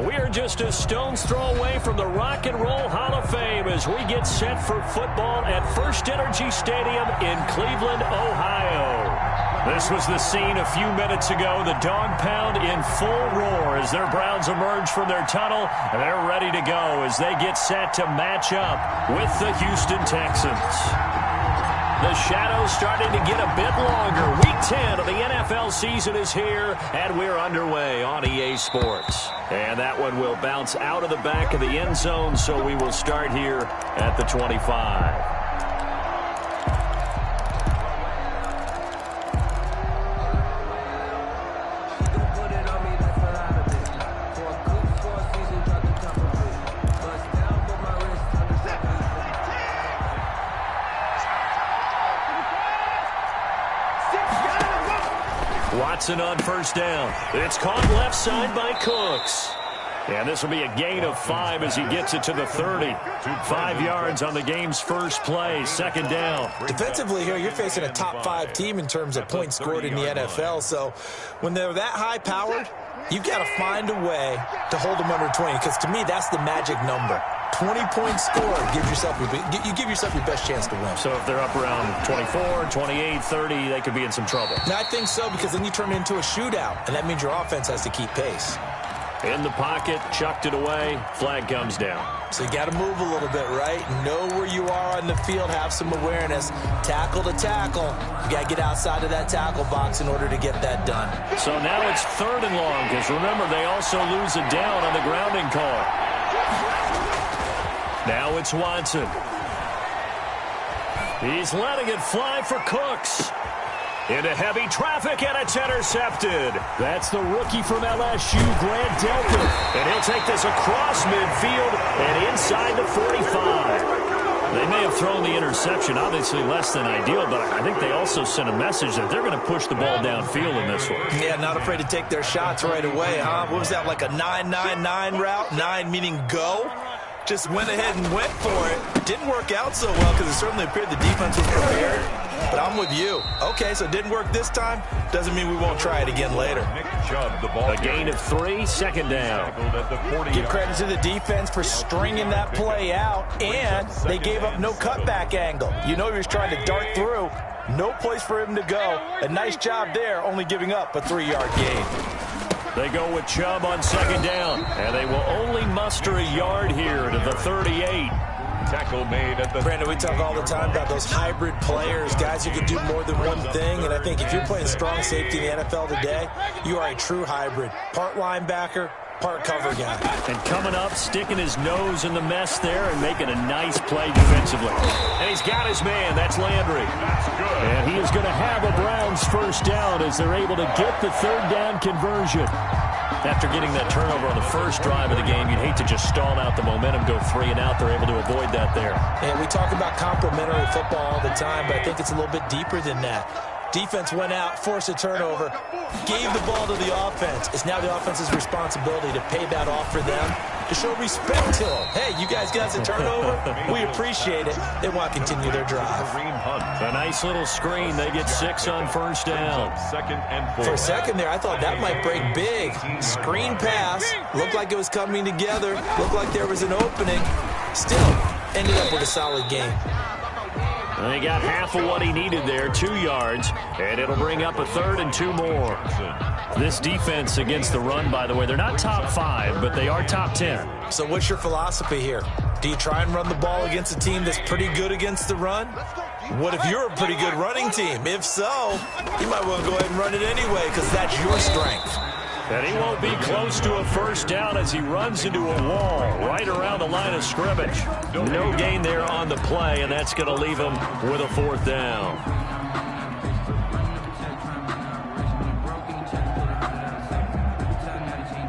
We are just a stone's throw away from the Rock and Roll Hall of Fame as we get set for football at First Energy Stadium in Cleveland, Ohio. This was the scene a few minutes ago. The dog pound in full roar as their Browns emerge from their tunnel. And they're ready to go as they get set to match up with the Houston Texans. The shadow's starting to get a bit longer. Week 10 of the NFL season is here, and we're underway on EA Sports. And that one will bounce out of the back of the end zone, so we will start here at the 25. Watson on first down. It's caught left side by Cooks. And this will be a gain of 5 as he gets it to the 30. 5 yards on the game's first play. Second down. Defensively here, you're facing a top 5 team in terms of points scored in the NFL. So when they're that high-powered, you've got to find a way to hold them under 20. Because to me, that's the magic number. 20 points scored. You give yourself your best chance to win. So if they're up around 24, 28, 30, they could be in some trouble. And I think so, because then you turn it into a shootout, and that means your offense has to keep pace. In the pocket, chucked it away, flag comes down. So you got to move a little bit, right? Know where you are on the field, have some awareness. Tackle to tackle. You got to get outside of that tackle box in order to get that done. So now it's 3rd and long, because remember, they also lose a down on the grounding call. Now it's Watson. He's letting it fly for Cooks. Into heavy traffic, and it's intercepted. That's the rookie from LSU, Grant Delpit. And he'll take this across midfield and inside the 45. They may have thrown the interception, obviously less than ideal, but I think they also sent a message that they're going to push the ball downfield in this one. Yeah, not afraid to take their shots right away, huh? What was that, like a 9-9-9 route? 9 meaning go? Just went ahead and went for it. Didn't work out so well because it certainly appeared the defense was prepared. But I'm with you. Okay, so it didn't work this time. Doesn't mean we won't try it again later. A gain of 3, second down. Give credit to the defense for stringing that play out, and they gave up no cutback angle. You know he was trying to dart through. No place for him to go. A nice job there, only giving up a 3-yard gain. They go with Chubb on second down, and they will only muster a yard here to the 38. Tackle made at the... Brandon, we talk all the time about those hybrid players, guys who can do more than one thing, and I think if you're playing strong safety in the NFL today, you are a true hybrid. Part linebacker, part cover guy. And coming up, sticking his nose in the mess there and making a nice play defensively. And he's got his man. That's Landry. That's good. And he is going to have a Browns first down as they're able to get the 3rd down conversion. After getting that turnover on the first drive of the game, you'd hate to just stall out the momentum, go 3 and out. They're able to avoid that there. And we talk about complementary football all the time, but I think it's a little bit deeper than that. Defense went out, forced a turnover, gave the ball to the offense. It's now the offense's responsibility to pay that off for them, to show respect to them. Hey, you guys got us a turnover. We appreciate it. They want to continue their drive. A nice little screen. They get 6 on first down. For a second there, I thought that might break big. Screen pass. Looked like it was coming together. Looked like there was an opening. Still, ended up with a solid game. They got half of what he needed there, 2 yards, and it'll bring up a 3rd and 2 more. This defense against the run, by the way, they're not top 5, but they are top 10. So what's your philosophy here? Do you try and run the ball against a team that's pretty good against the run? What if you're a pretty good running team? If so, you might want to go ahead and run it anyway because that's your strength. And he won't be close to a first down as he runs into a wall right around the line of scrimmage. No gain there on the play, and that's going to leave him with a 4th down.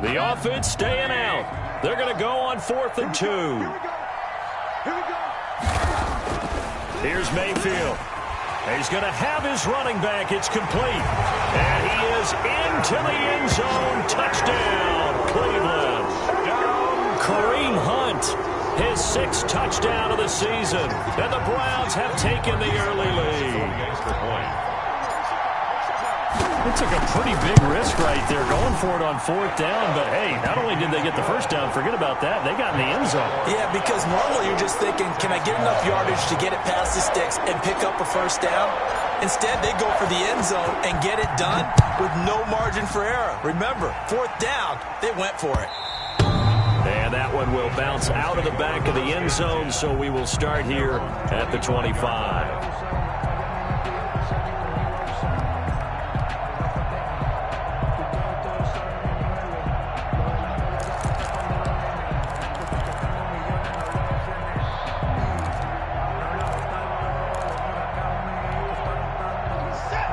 The offense staying out. They're going to go on 4th and 2. Here's Mayfield. He's going to have his running back. It's complete. And he is into the end zone. Touchdown, Cleveland. Kareem Hunt, his 6th touchdown of the season. And the Browns have taken the early lead. They took a pretty big risk right there going for it on 4th down. But, hey, not only did they get the first down, forget about that, they got in the end zone. Yeah, because normally you're just thinking, can I get enough yardage to get it past the sticks and pick up a first down? Instead, they go for the end zone and get it done with no margin for error. Remember, 4th down, they went for it. And that one will bounce out of the back of the end zone, so we will start here at the 25.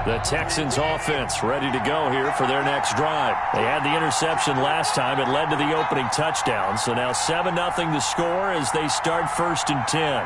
The Texans offense ready to go here for their next drive. They had the interception last time. It led to the opening touchdown. So now 7-0 to score as they start 1st and 10.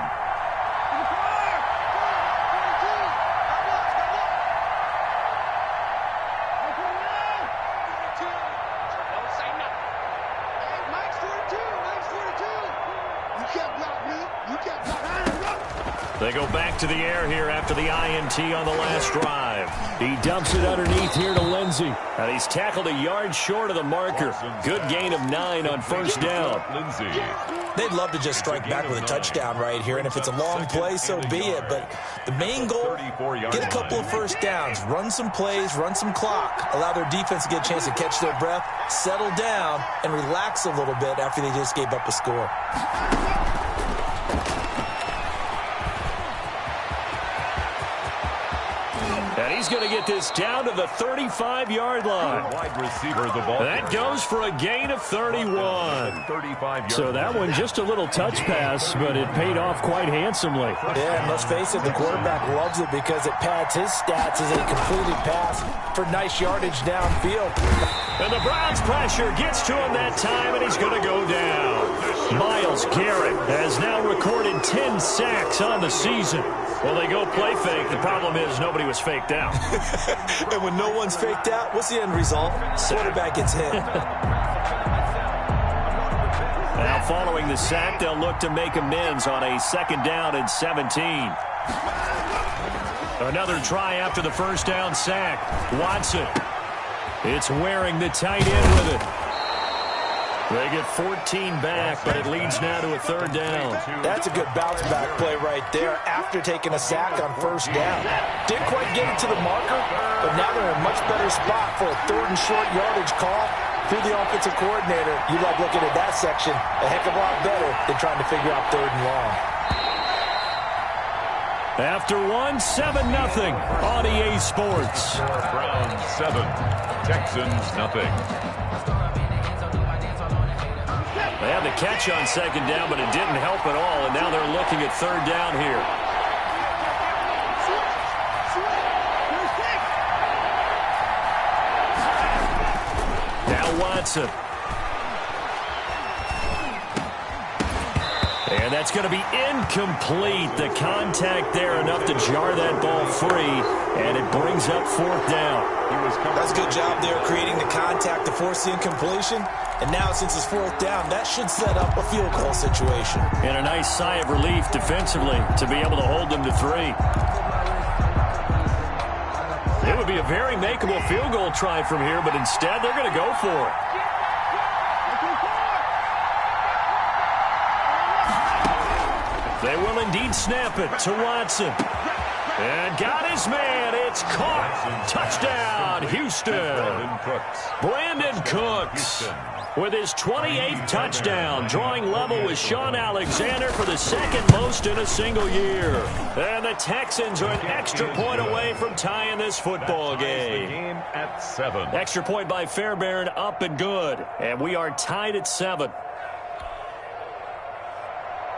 They go back to the air here after the INT on the last drive. He dumps it underneath here to Lindsey. And he's tackled a yard short of the marker. Good gain of 9 on 1st down. They'd love to just strike back with a touchdown right here, and if it's a long play, so be it. But the main goal, get a couple of first downs, run some plays, run some clock, allow their defense to get a chance to catch their breath, settle down, and relax a little bit after they just gave up a score. And he's going to get this down to the 35-yard line. Wide receiver, the ball. That goes for a gain of 31. So that one just a little touch pass, but it paid off quite handsomely. Yeah, and let's face it, the quarterback loves it because it pads his stats as a completed pass for nice yardage downfield. And the Browns' pressure gets to him that time, and he's going to go down. Myles Garrett has now recorded 10 sacks on the season. Well, they go play fake. The problem is nobody was faked out. And when no one's faked out, what's the end result? Quarterback gets hit. Now, following the sack, they'll look to make amends on a 2nd down and 17. Another try after the first down sack. Watson. It's wearing the tight end with it. They get 14 back, but it leads now to a 3rd down. That's a good bounce-back play right there after taking a sack on 1st down. Didn't quite get it to the marker, but now they're in a much better spot for a 3rd and short yardage call. Through the offensive coordinator, you like looking at that section a heck of a lot better than trying to figure out 3rd and long. After one, 7-0 on EA Sports. Browns 7, Texans nothing. They had the catch on 2nd down, but it didn't help at all, and now they're looking at 3rd down here. Now Watson. And that's going to be incomplete. The contact there enough to jar that ball free, and it brings up 4th down. That's a good job there creating the contact to force the incompletion. And now, since it's 4th down, that should set up a field goal situation. And a nice sigh of relief defensively to be able to hold them to 3. It would be a very makeable field goal try from here, but instead they're going to go for it. They will indeed snap it to Watson. And got his man. It's caught. Touchdown, Houston. Brandon Cooks with his 28th touchdown, drawing level with Sean Alexander for the 2nd most in a single year. And the Texans are an extra point away from tying this football game. At 7. Extra point by Fairbairn, up and good. And we are tied at 7.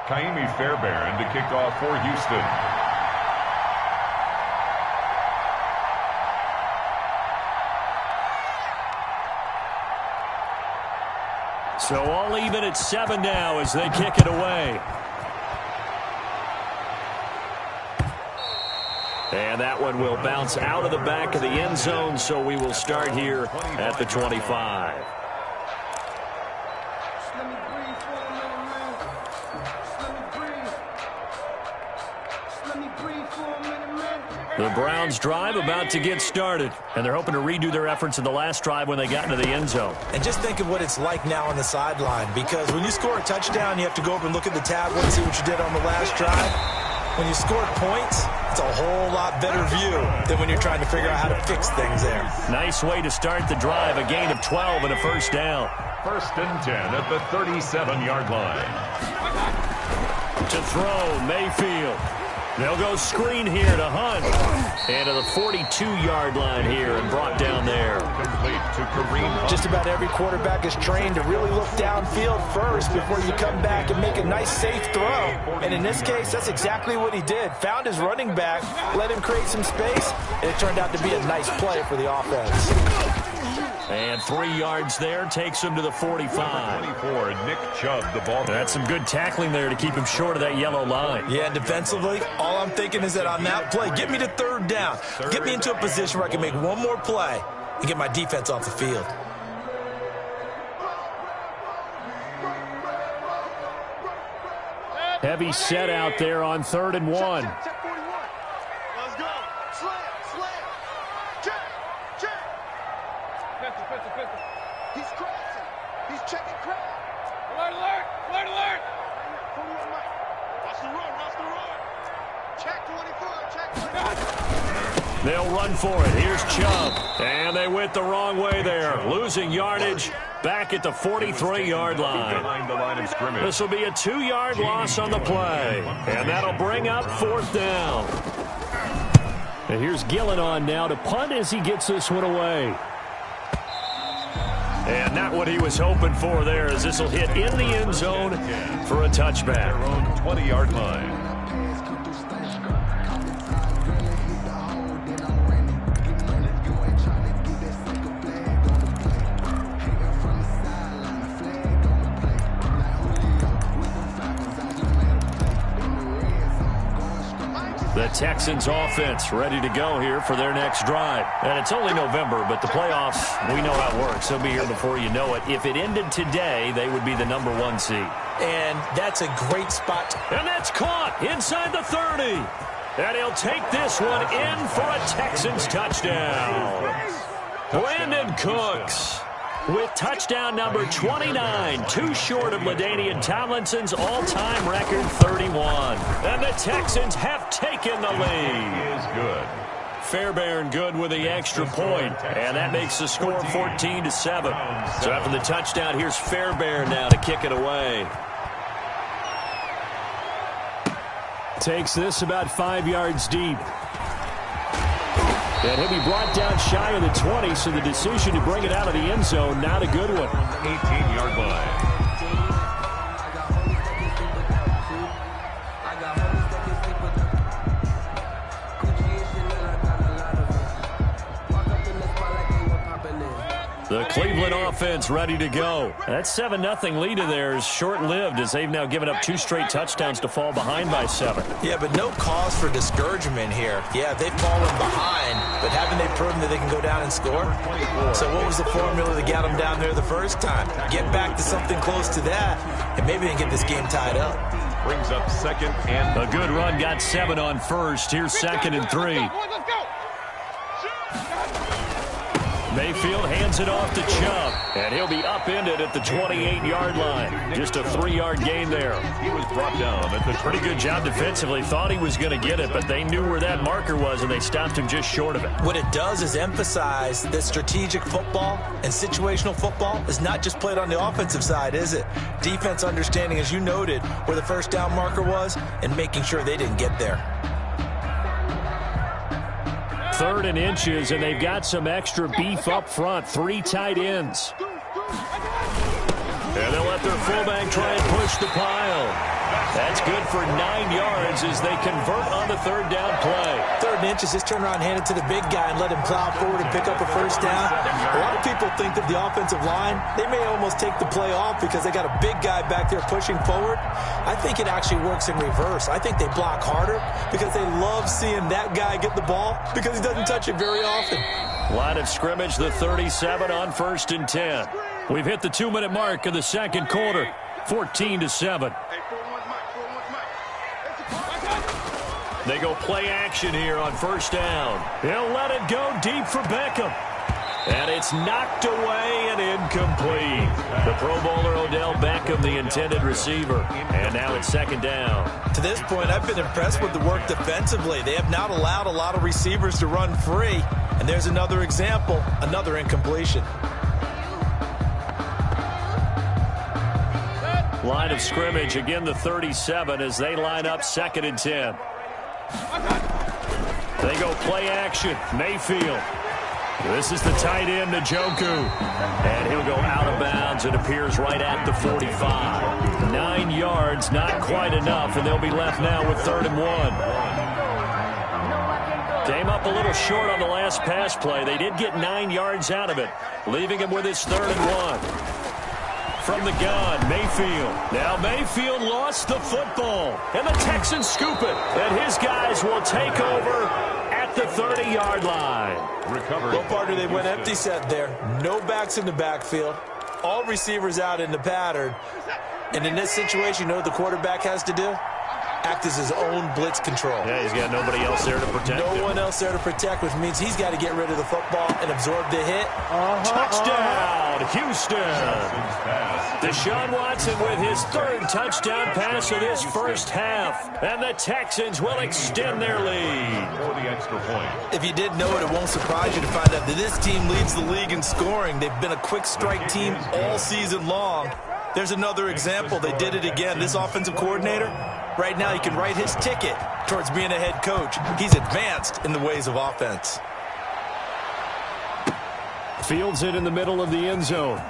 Kaimi Fairbairn to kick off for Houston. So all even at 7 now as they kick it away. And that one will bounce out of the back of the end zone, so we will start here at the 25. The Browns drive about to get started, and they're hoping to redo their efforts in the last drive when they got into the end zone. And just think of what it's like now on the sideline, because when you score a touchdown, you have to go over and look at the tablet and see what you did on the last drive. When you score points, it's a whole lot better view than when you're trying to figure out how to fix things there. Nice way to start the drive, a gain of 12 and a first down. 1st and 10 at the 37-yard line. To throw, Mayfield. They'll go screen here to Hunt. And to the 42-yard line here and brought down there. Complete to Kareem Hunt. Just about every quarterback is trained to really look downfield first before you come back and make a nice, safe throw. And in this case, that's exactly what he did. Found his running back, let him create some space, and it turned out to be a nice play for the offense. And 3 yards there takes him to the 45. 24, Nick Chubb, the ball. That's some good tackling there to keep him short of that yellow line. Yeah, defensively, all I'm thinking is that on that play, get me to 3rd down. Get me into a position where I can make one more play and get my defense off the field. Heavy set out there on 3rd and 1. Check 41. Let's go. Slam. Check. Pistol. He's crossing. He's checking crowd. Alert. 41 Mike. Watch the run. Check 24. They'll run for it. Here's Chubb. And they went the wrong way there. Losing yardage back at the 43-yard line. Behind the line of scrimmage. This will be a 2-yard loss on the play. And that'll bring up 4th down. And here's Gillen on now to punt as he gets this one away. And not what he was hoping for there, as this will hit in the end zone for a touchback. Their own 20-yard line. The Texans offense ready to go here for their next drive. And it's only November, but the playoffs, we know how it works. They'll be here before you know it. If it ended today, they would be the number 1 seed. And that's a great spot. And that's caught inside the 30. And he'll take this one in for a Texans touchdown. Brandon Cooks with touchdown number 29, too short of LaDainian Tomlinson's all-time record 31. And the Texans have taken the lead. He is good. Fairbairn good with the extra point, and that makes the score 14-7. So after the touchdown, here's Fairbairn now to kick it away. Takes this about 5 yards deep. And he'll be brought down shy of the 20, so the decision to bring it out of the end zone, not a good one. 18-yard line. The Cleveland offense ready to go. That 7-0 lead of theirs short-lived, as they've now given up 2 straight touchdowns to fall behind by 7. Yeah, but no cause for discouragement here. Yeah, they've fallen behind, but haven't they proven that they can go down and score? So what was the formula that got them down there the first time? Get back to something close to that, and maybe they can get this game tied up. Brings up 2nd and... A good run got 7 on first. Here's 2nd and 3. Mayfield hands it off to Chubb, and he'll be upended at the 28-yard line. Just a 3-yard gain there. He was brought down at the... Pretty good job defensively. Thought he was going to get it, but they knew where that marker was, and they stopped him just short of it. What it does is emphasize that strategic football and situational football is not just played on the offensive side, is it? Defense understanding, as you noted, where the first down marker was and making sure they didn't get there. 3rd and inches, and they've got some extra beef up front. 3 tight ends. And they'll let their fullback try and push the pile. That's good for 9 yards as they convert on the 3rd down play. 3rd and inches, just turn around and hand it to the big guy and let him plow forward and pick up a first down. A lot of people think that the offensive line, they may almost take the play off because they got a big guy back there pushing forward. I think it actually works in reverse. I think they block harder because they love seeing that guy get the ball because he doesn't touch it very often. Line of scrimmage, the 37 on 1st and 10. We've hit the 2-minute mark of the 2nd quarter, 14-7. They go play action here on first down. He'll let it go deep for Beckham. And it's knocked away and incomplete. The Pro Bowler Odell Beckham, the intended receiver. And now it's second down. To this point, I've been impressed with the work defensively. They have not allowed a lot of receivers to run free. And there's another example, another incompletion. Line of scrimmage, again the 37 as they line up 2nd and 10. They go play action. Mayfield. This is the tight end, Njoku. And he'll go out of bounds. It appears right at the 45. 9 yards, not quite enough, and they'll be left now with 3rd and 1. Came up a little short on the last pass play. They did get 9 yards out of it, leaving him with his 3rd and 1. From the gun, Mayfield. Now Mayfield lost the football, and the Texans scoop it. And his guys will take over at the 30-yard line. Well, partner, they went empty set there. No backs in the backfield. All receivers out in the pattern. And in this situation, you know what the quarterback has to do? Act as his own blitz control. Yeah, he's got nobody else there to protect him. No one else there to protect, which means he's got to get rid of the football and absorb the hit. Touchdown, Houston. Deshaun Watson with his 3rd touchdown pass of this first half. And the Texans will extend their lead. For the extra point. If you didn't know it, it won't surprise you to find out that this team leads the league in scoring. They've been a quick strike team all season long. There's another example. They did it again. This offensive coordinator, right now he can write his ticket towards being a head coach. He's advanced in the ways of offense. Fields it in the middle of the end zone.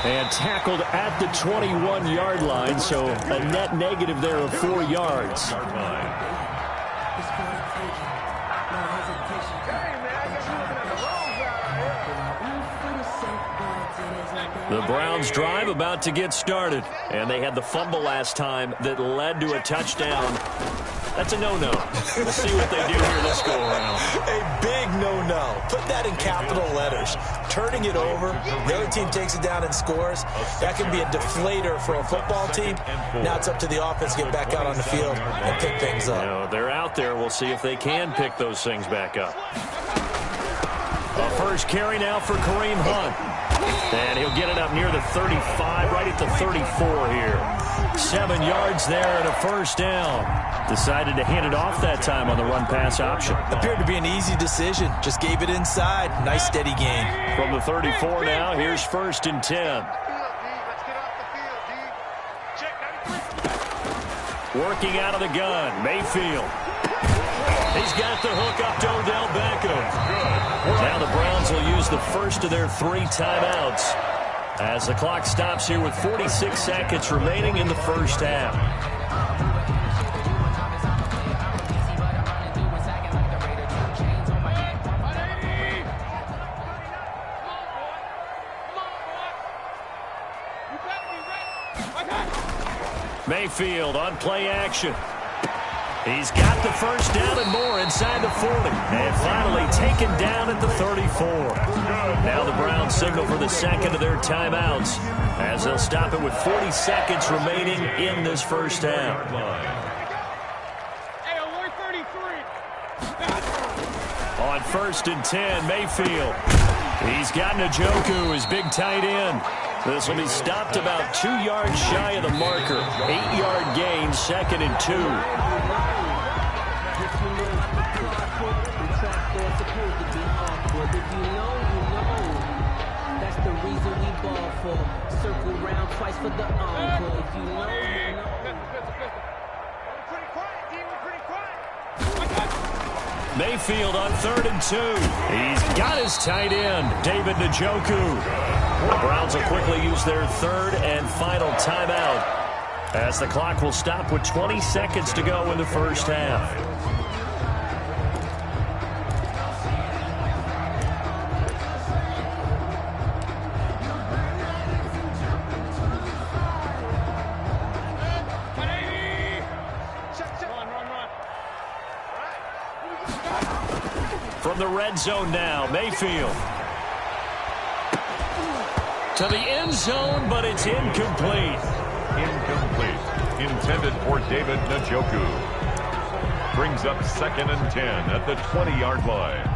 And tackled at the 21-yard line, so a net negative there of 4 yards. The Browns drive about to get started, and they had the fumble last time that led to a touchdown. That's a no-no. We'll see what they do here this go-around. A big no-no. Put that in capital letters. Turning it over, the other team takes it down and scores. That can be a deflator for a football team. Now it's up to the offense to get back out on the field and pick things up. No, they're out there. We'll see if they can pick those things back up. A first carry now for Kareem Hunt. And he'll get it up near the 35, right at the 34 here. 7 yards there and a first down. Decided to hand it off that time on the run-pass option. Appeared to be an easy decision. Just gave it inside. Nice steady gain. From the 34 now, here's 1st and 10. Working out of the gun, Mayfield. He's got the hook up to Odell Beckham. Now the Browns will use the first of their 3 timeouts as the clock stops here with 46 seconds remaining in the first half. Mayfield on play action. He's got the first down and more inside the 40. And finally taken down at the 34. Now the Browns signal for the second of their timeouts as they'll stop it with 40 seconds remaining in this first half. On 1st and 10, Mayfield. He's got Njoku, his big tight end. This will be stopped about 2 yards shy of the marker. 8-yard gain, 2nd and 2. Circle round twice for the encore. If you know, you know. Mayfield on 3rd and 2. He's got his tight end, David Njoku. The Browns will quickly use their 3rd and final timeout as the clock will stop with 20 seconds to go in the first half. From the red zone now, Mayfield. To the end zone, but it's incomplete. Incomplete. Intended for David Njoku. brings up 2nd and 10 at the 20-yard line.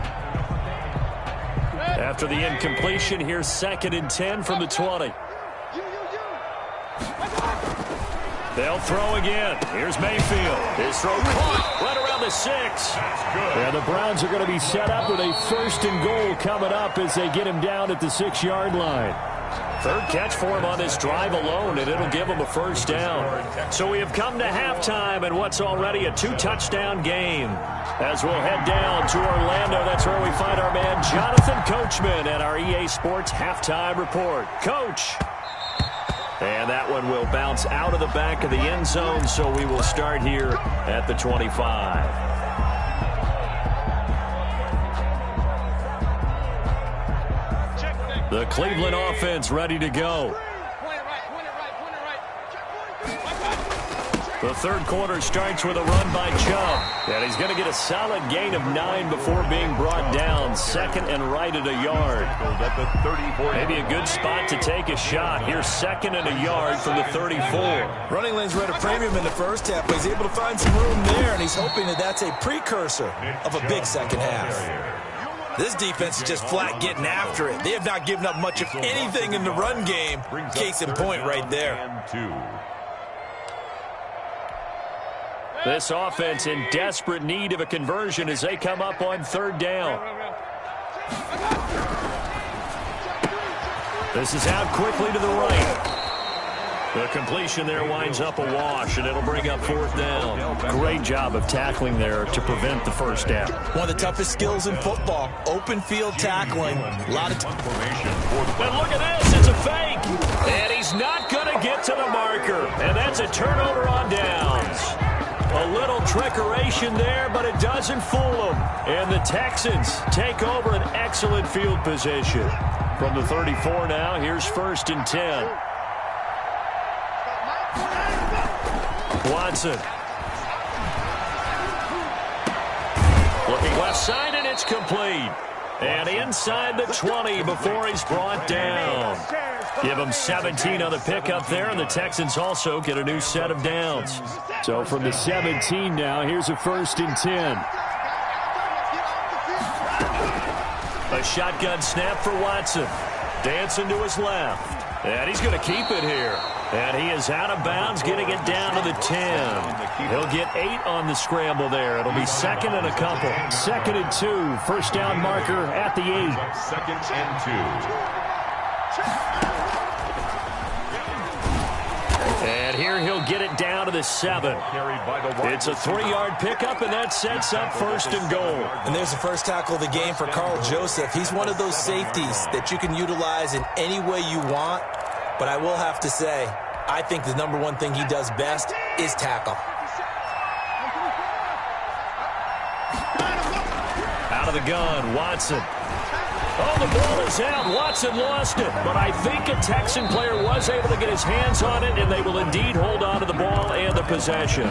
After the incompletion, here's 2nd and 10 from the 20. They'll throw again. Here's Mayfield. His throw caught right around the 6. Yeah, the Browns are going to be set up with a 1st and goal coming up as they get him down at the 6-yard line. 3rd catch for him on this drive alone, and it'll give him a 1st down. So we have come to halftime in what's already a 2-touchdown game. As we'll head down to Orlando, that's where we find our man Jonathan Coachman at our EA Sports Halftime Report. Coach. And that one will bounce out of the back of the end zone, so we will start here at the 25. The Cleveland offense ready to go. The 3rd quarter starts with a run by Chubb. And he's going to get a solid gain of 9 before being brought down. 2nd and right at a yard. Maybe a good spot to take a shot. Here's 2nd and a yard from the 34. Running lanes were at a premium in the first half, but he's able to find some room there, and he's hoping that that's a precursor of a big second half. This defense is just flat getting after it. They have not given up much of anything in the run game. Case in point right there. This offense in desperate need of a conversion as they come up on 3rd down. This is out quickly to the right. The completion there winds up a wash, and it'll bring up 4th down. Great job of tackling there to prevent the 1st down. One of the toughest skills in football, open field tackling. A lot of But look at this, it's a fake. And he's not going to get to the marker. And that's a turnover on downs. A little trickeration there, but it doesn't fool them. And the Texans take over an excellent field position. From the 34 now, here's 1st and 10. Watson. Looking left side, and it's complete. And inside the 20 before he's brought down. Give him 17 on the pickup there, and the Texans also get a new set of downs. So from the 17 now, here's a 1st and 10. A shotgun snap for Watson. Dancing to his left. And he's going to keep it here. And he is out of bounds, getting it down to the 10. He'll get 8 on the scramble there. It'll be 2nd and a couple. 2nd and 2. 1st down marker at the 8. 2nd and 2. And here he'll get it down to the 7. It's a 3-yard pickup, and that sets up 1st and goal. And there's the first tackle of the game for Carl Joseph. He's one of those safeties that you can utilize in any way you want. But I will have to say, I think the number one thing he does best is tackle. Out of the gun, Watson. Oh, the ball is out. Watson lost it. But I think a Texan player was able to get his hands on it, and they will indeed hold on to the ball and the possession.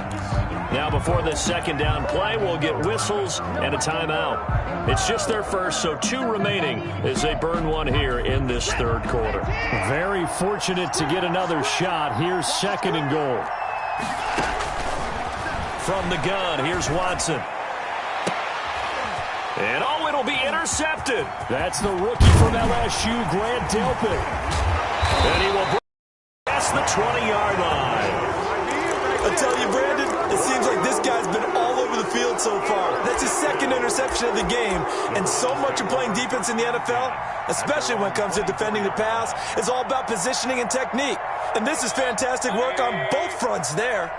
Now, before this 2nd down play, we'll get whistles and a timeout. It's just their first, so 2 remaining as they burn one here in this 3rd quarter. Very fortunate to get another shot. Here's 2nd and goal. From the gun, here's Watson. And oh, it'll be intercepted. That's the rookie from LSU, Grant Delpit. And he will bring past the 20-yard line. I tell you, Brandon, it seems like this guy's been all over the field so far. That's his 2nd interception of the game. And so much of playing defense in the NFL, especially when it comes to defending the pass, is all about positioning and technique. And this is fantastic work on both fronts there.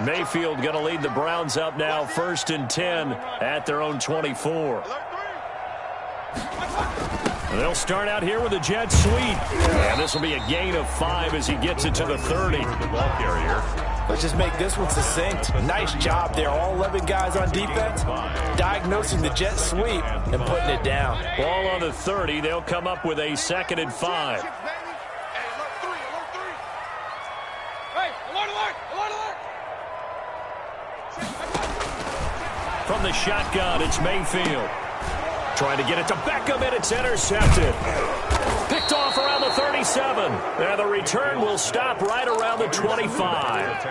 Mayfield going to lead the Browns up now, 1st and 10 at their own 24. They'll start out here with a jet sweep. And this will be a gain of 5 as he gets it to the 30. The ball carrier. Let's just make this one succinct. Nice job there. All 11 guys on defense diagnosing the jet sweep and putting it down. Ball on the 30. They'll come up with a 2nd and 5. From the shotgun, it's Mayfield. Trying to get it to Beckham, and it's intercepted. Picked off around the 30. 27. And the return will stop right around the 25.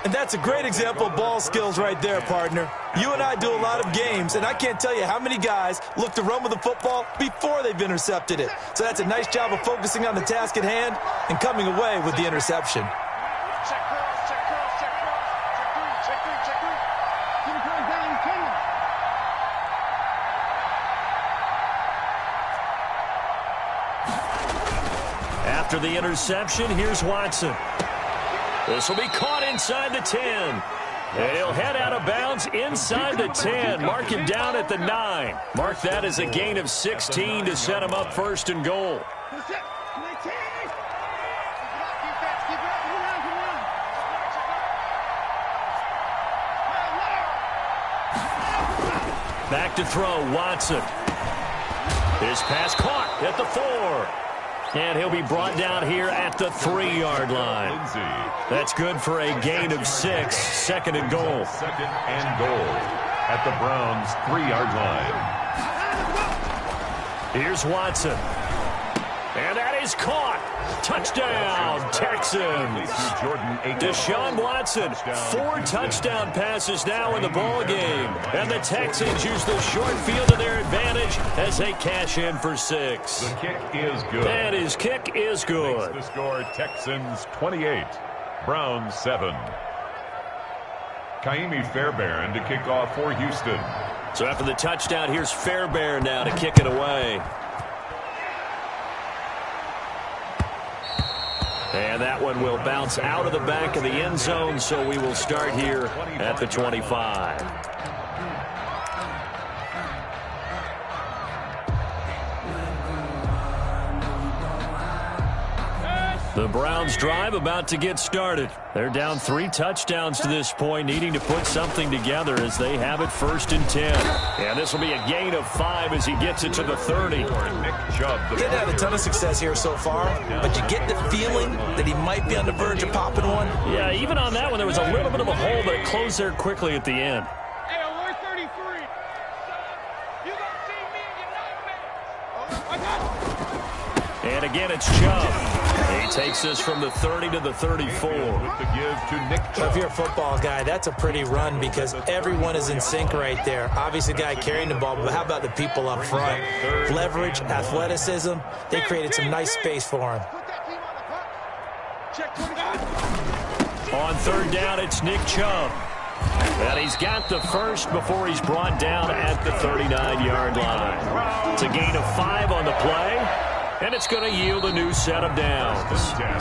And that's a great example of ball skills right there, partner. You and I do a lot of games, and I can't tell you how many guys look to run with the football before they've intercepted it. So that's a nice job of focusing on the task at hand and coming away with the interception. Check cross, check cross, check cross. Check three, check three, check three. Keep it going down, Kenya. After the interception, here's Watson. This will be caught inside the 10. And he'll head out of bounds inside the 10. Mark him down at the 9. Mark that as a gain of 16 to set him up first and goal. Back to throw, Watson. His pass caught at the 4. And he'll be brought down here at the 3-yard line. That's good for a gain of 6. Second and goal. Second and goal at the Browns' 3-yard line. Here's Watson. And that is caught. Touchdown, Texans. Deshaun Watson, 4 touchdown passes now in the ball game. And the Texans use the short field to their advantage as they cash in for 6. The kick is good. And his kick is good. Makes the score Texans 28, Browns 7. Kaimi Fairbairn to kick off for Houston. So after the touchdown, here's Fairbairn now to kick it away. And that one will bounce out of the back of the end zone, so we will start here at the 25. The Browns drive about to get started. They're down 3 touchdowns to this point, needing to put something together as they have it first and 10. And this will be a gain of 5 as he gets it to the 30. He hadn't had a ton of success here so far, but you get the feeling that he might be on the verge of popping one. Yeah, even on that one, there was a little bit of a hole, but it closed there quickly at the end. Hey, we're 33. You gonna see me in your nightmares. I got you. And again, it's Chubb. He takes this from the 30 to the 34. With the give to Nick If Chubb. you're a football guy, that's a pretty run because everyone is in sync right there. Obviously, the guy carrying the ball, but how about the people up front? Leverage, athleticism, they created some nice space for him. Put that team on the clock. Check 25. On third down, it's Nick Chubb. And he's got the first before he's brought down at the 39-yard line. It's a gain of 5 on the play, and it's going to yield a new set of downs.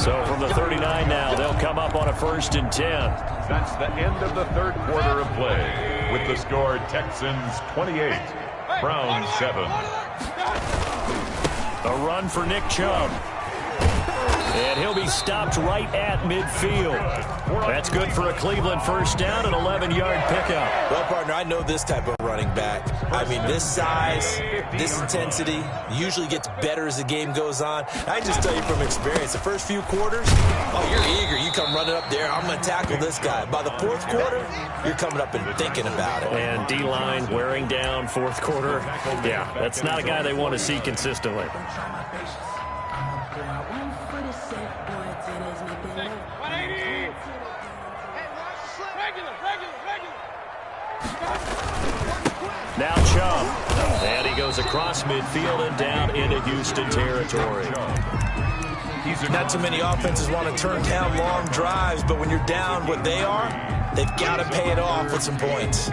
So from the 39 now, they'll come up on a first and 10. That's the end of the third quarter of play. With the score, Texans 28, Browns 7. A run for Nick Chubb. And he'll be stopped right at midfield. That's good for a Cleveland first down, an 11-yard pickup. Well, partner, I know this type of running back. I mean, this size, this intensity usually gets better as the game goes on. I just tell you from experience, the first few quarters, oh, you're eager. You come running up there, I'm going to tackle this guy. By the fourth quarter, you're coming up and thinking about it. And D-line wearing down fourth quarter. Yeah, that's not a guy they want to see consistently. Now Chubb. And he goes across midfield and down into Houston territory. Not too many offenses want to turn down long drives, but when you're down what they are, they've got to pay it off with some points.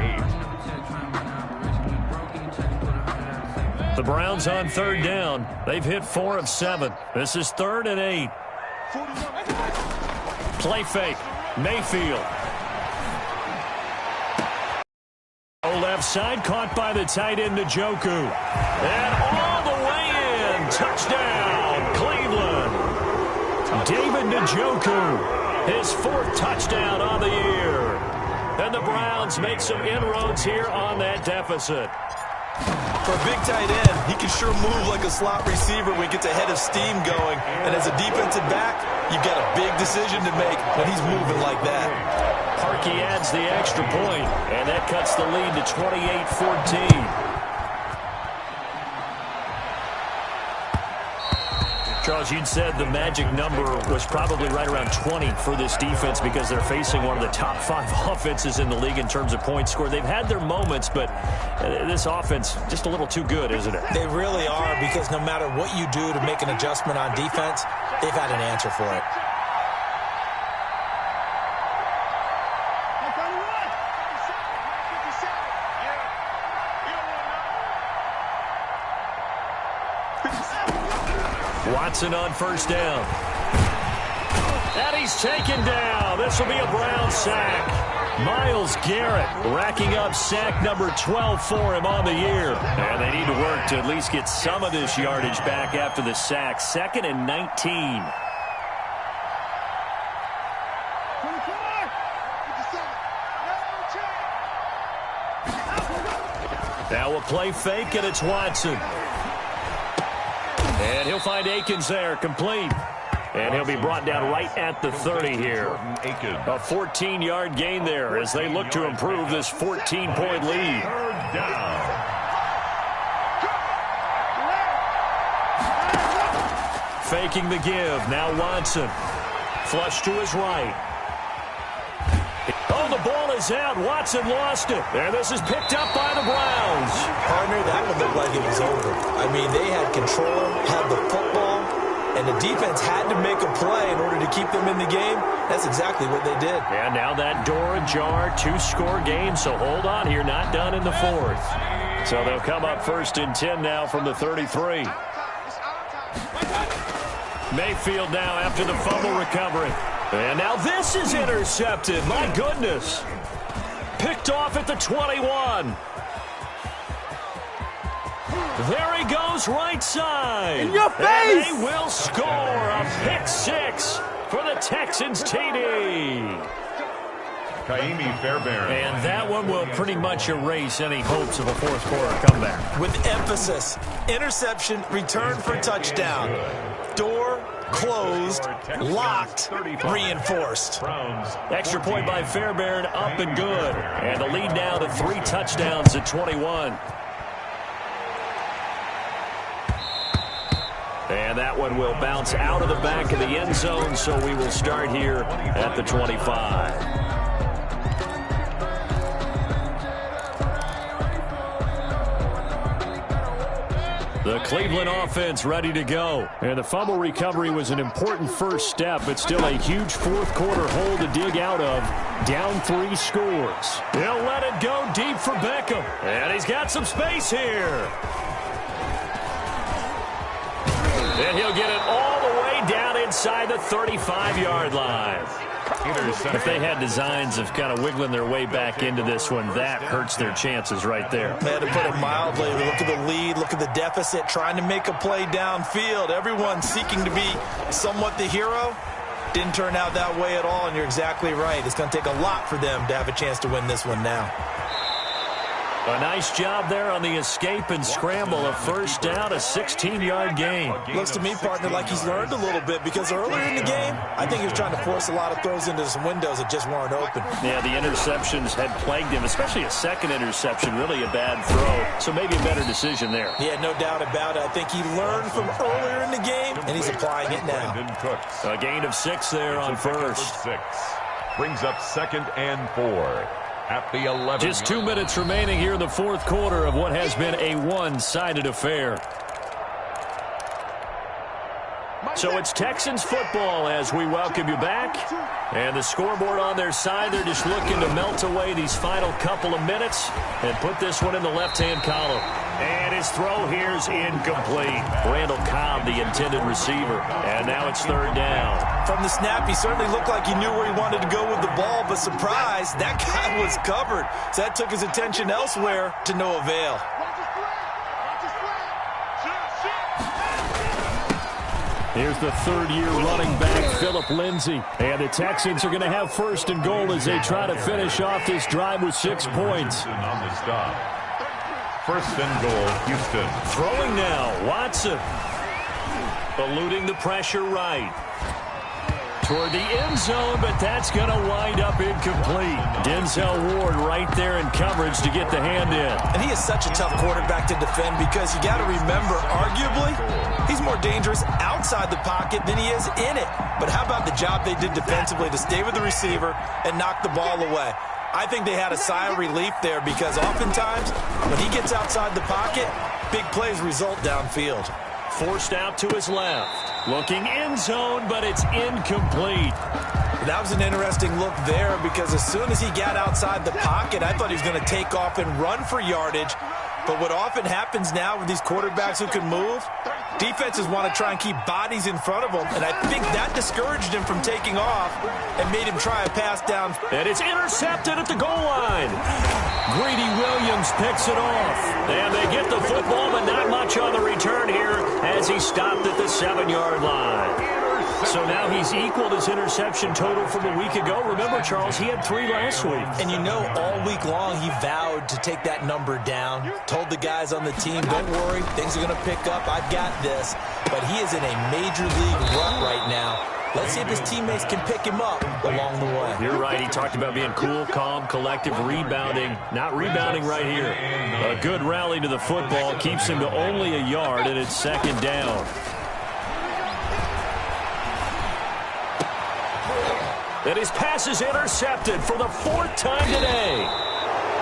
The Browns on third down. They've hit 4 of 7. This is 3rd and 8. Play fake. Mayfield. Left side caught by the tight end Njoku. And all the way in. Touchdown, Cleveland. David Njoku, his 4th touchdown on the year. And the Browns make some inroads here on that deficit. For a big tight end, he can sure move like a slot receiver when he gets a head of steam going. And as a defensive back, you've got a big decision to make when he's moving like that. Parkey adds the extra point, and that cuts the lead to 28-14. Charles, you'd said the magic number was probably right around 20 for this defense because they're facing one of the top 5 offenses in the league in terms of points scored. They've had their moments, but this offense just a little too good, isn't it? They really are, because no matter what you do to make an adjustment on defense, they've had an answer for it. Watson on first down. And he's taken down. This will be a Brown sack. Myles Garrett racking up sack number 12 for him on the year. And they need to work to at least get some of this yardage back after the sack. 2nd and 19. Now a play fake, and it's Watson. And he'll find Akins there, complete. And he'll be brought down right at the 30 here. A 14-yard gain there as they look to improve this 14-point lead. Faking the give. Now Watson. Flush to his right. Oh, the ball is out. Watson lost it. And this is picked up by the Browns. Partner, that one looked like it was over. I mean, they had control, had the football, and the defense had to make a play in order to keep them in the game. That's exactly what they did. And now that door ajar, 2-score game, so hold on here, not done in the 4th. So they'll come up 1st and 10 now from the 33. Mayfield now after the fumble recovery. And now this is intercepted. My goodness. Picked off at the 21. There he goes, right side. In your face! And they will score a pick 6 for the Texans TD. Fairbairn. And that one will pretty much erase any hopes of a 4th quarter comeback. With emphasis, interception, return for touchdown. Door closed, locked, reinforced. Extra point by Fairbairn, up and good. And the lead now to 3 touchdowns at 21. And that one will bounce out of the back of the end zone, so we will start here at the 25. The Cleveland offense ready to go. And the fumble recovery was an important first step, but still a huge 4th quarter hole to dig out of. Down 3 scores. He'll let it go deep for Beckham. And he's got some space here. And he'll get it all the way down inside the 35-yard line. If they had designs of kind of wiggling their way back into this one, that hurts their chances right there. They had to put it mildly. Look at the lead, look at the deficit, trying to make a play downfield. Everyone seeking to be somewhat the hero. Didn't turn out that way at all, and you're exactly right. It's going to take a lot for them to have a chance to win this one now. A nice job there on the escape and scramble. A first down, a 16-yard gain. Looks to me, partner, like he's learned a little bit, because earlier in the game, I think he was trying to force a lot of throws into some windows that just weren't open. Yeah, the interceptions had plagued him, especially a second interception, really a bad throw. So maybe a better decision there. Yeah, no doubt about it. I think he learned from earlier in the game, and he's applying it now. A gain of 6 there on first. 6. Brings up 2nd and 4. At the 11. Just 2 minutes remaining here in the 4th quarter of what has been a one-sided affair. So it's Texans football as we welcome you back. And the scoreboard on their side, they're just looking to melt away these final couple of minutes and put this one in the left-hand column. And his throw here is incomplete. Randall Cobb, the intended receiver. And now it's 3rd down. From the snap, he certainly looked like he knew where he wanted to go with the ball, but surprise, that guy was covered. So that took his attention elsewhere to no avail. Here's the 3rd-year running back, Phillip Lindsay. And the Texans are going to have 1st and goal as they try to finish off this drive with 6 points. On the stop. 1st and goal, Houston. Throwing now, Watson. Eluding the pressure right. toward the end zone, but that's going to wind up incomplete. Denzel Ward right there in coverage to get the hand in. And he is such a tough quarterback to defend because you got to remember, arguably, he's more dangerous outside the pocket than he is in it. But how about the job they did defensively to stay with the receiver and knock the ball away? I think they had a sigh of relief there because oftentimes when he gets outside the pocket, big plays result downfield. Forced out to his left. Looking end zone, but it's incomplete. That was an interesting look there because as soon as he got outside the pocket, I thought he was going to take off and run for yardage. But what often happens now with these quarterbacks who can move, defenses want to try and keep bodies in front of them, and I think that discouraged him from taking off and made him try a pass down. And it's intercepted at the goal line. Greedy Williams picks it off. And they get the football, but not much on the return here as he stopped at the 7-yard line. So now he's equaled his interception total from a week ago. Remember, Charles, he had 3 last week. And you know, all week long he vowed to take that number down. Told the guys on the team, don't worry, things are going to pick up. I've got this. But he is in a major league rut right now. Let's see if his teammates can pick him up along the way. You're right. He talked about being cool, calm, collective, rebounding. Not rebounding right here. A good rally to the football keeps him to only a yard, and it's 2nd down. And his pass is intercepted for the 4th time today.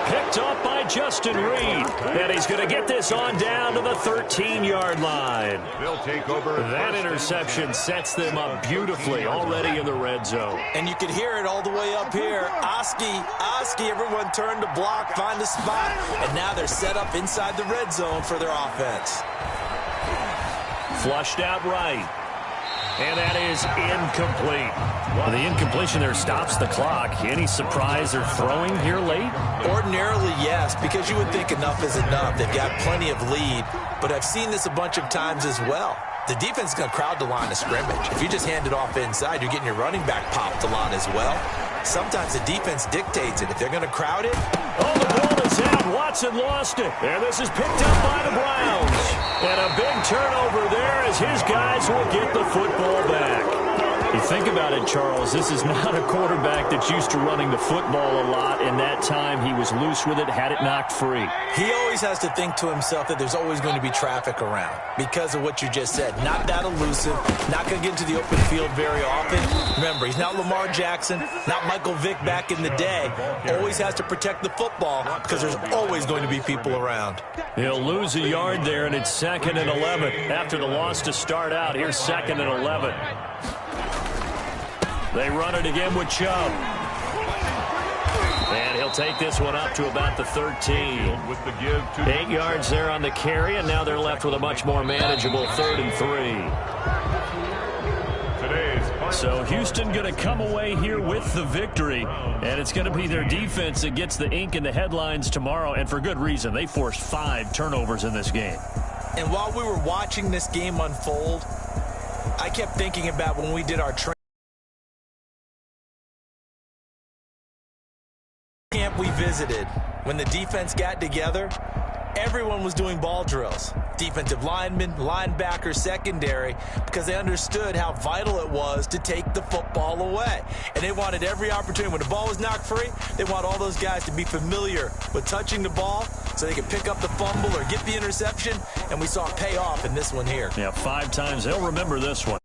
Picked up by Justin Reed. And he's going to get this on down to the 13-yard line. They'll take over. That interception sets them up beautifully already in the red zone. And you can hear it all the way up here. Oski, everyone turned to block, find the spot. And now they're set up inside the red zone for their offense. Flushed out right. And that is incomplete. Well, the incompletion there stops the clock. Any surprise or throwing here late? Ordinarily, yes, because you would think enough is enough. They've got plenty of lead, but I've seen this a bunch of times as well. The defense is going to crowd the line of scrimmage. If you just hand it off inside, you're getting your running back popped a lot as well. Sometimes the defense dictates it. If they're going to crowd it. Oh, the ball is out. Watson lost it. And this is picked up by the Browns. And a big turnover there as his guys will get the football back. You think about it, Charles, this is not a quarterback that's used to running the football a lot. In that time, he was loose with it, had it knocked free. He always has to think to himself that there's always going to be traffic around because of what you just said. Not that elusive, not going to get into the open field very often. Remember, he's not Lamar Jackson, not Michael Vick back in the day. Always has to protect the football because there's always going to be people around. He'll lose a yard there, and it's 2nd and 11. After the loss to start out, here's 2nd and 11. They run it again with Chubb. And he'll take this one up to about the 13. With the give to 8 yards there on the carry, and now they're left with a much more manageable 3rd and 3. today's. So Houston going to come away here with the victory, and it's going to be their defense that gets the ink in the headlines tomorrow, and for good reason. They forced 5 turnovers in this game. And while we were watching this game unfold, I kept thinking about when we did our training camp we visited, when the defense got together, everyone was doing ball drills. Defensive linemen, linebackers, secondary, because they understood how vital it was to take the football away. And they wanted every opportunity. When the ball was knocked free, they want all those guys to be familiar with touching the ball so they can pick up the fumble or get the interception. And we saw it pay off in this one here. Yeah, 5 times. They'll remember this one.